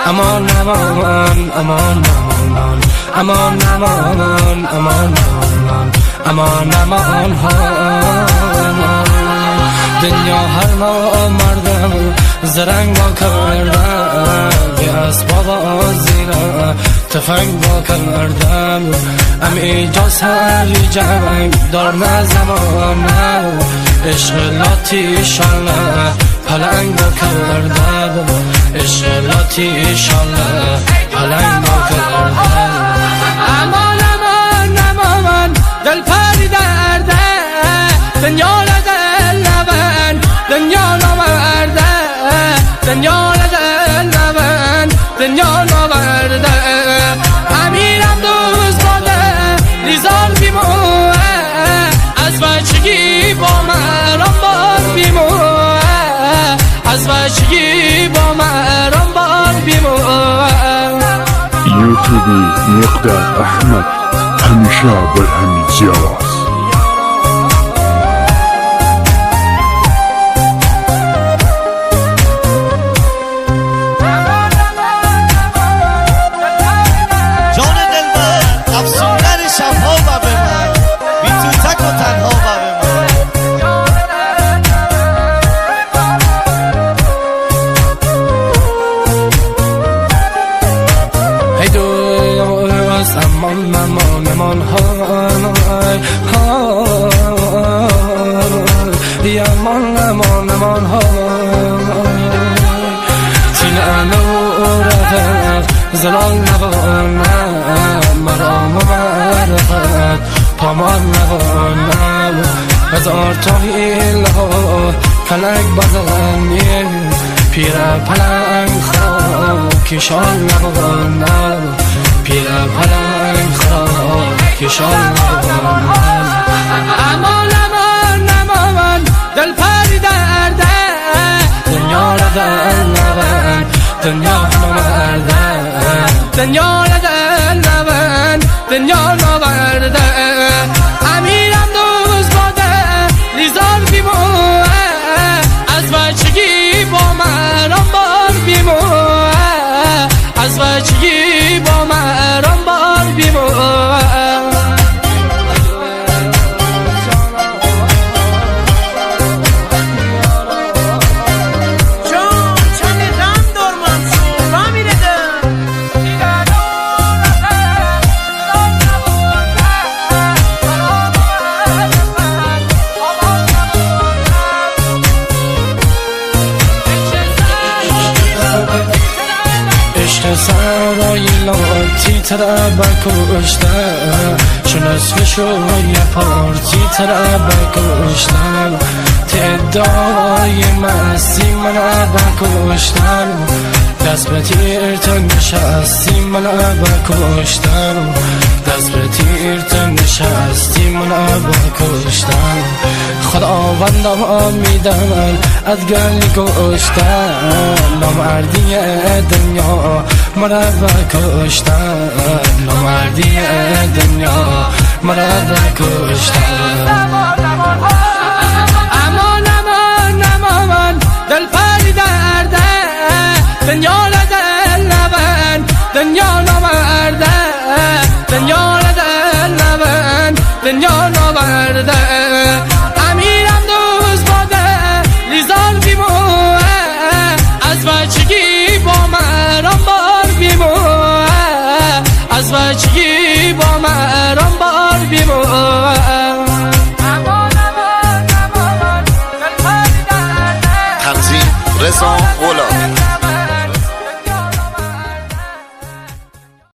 امان امان امان امان امان امان امان امان دنیا هر مردم زرنگ با کردم بی اسباب زیرا تفنگ با کردم امی جا سری جنگ دار نه زمانه عشق لاتی شاله پلنگ با کردم عشق لاتی شاله پلنگ با کردم امان امان امان دل پری درده دنیا دل نبن دنیا نورده دنیا دل نبن دنیا نورده امیرم دوست باده لیزار بیموه از بچگی با مرام بار بیموه از بچگی با مرام بار بیموه یوتیوبی مقدار احمد همیشه بر همین جواز امان امان امان های های امان امان امان های تین نورت زلال نبانم مرام و مرفت پامان نبانم هزار تا هیله ها پلک بزنیم پیر پلنگ خواب کشان نبانم پیر پلنگ خواب کشان نبانم امان امان امان دل پری درده دنیا را دل نبن دنیا نورده دنیا را دل نبن دنیا نورده امیرم دوست باده لیزار بیموه از بچگی با مرام بار بیموه از بچگی با مرام بار بیموه سرای لاتی تره بکشتن چون اسمشوی پارتی تره بکشتن تعدای مستی منه بکشتن دست به تیر تو نشستی منه بکشتن دست به تیر تو نشستی منه بکشتن خداوندم میدن از گلی کشتن نامردی دنیا مرا بکشتن نامردی دنیا مرا بکشتن امان امان امان دل پری درده دنیا دل نبن دنیا نورده دنیا دل نبن دنیا نورده امیرم دوست باده لیزار بیموه از بچگی با مرام بار بیموه از بچگی با مرام بار بیموه تنظیم رضا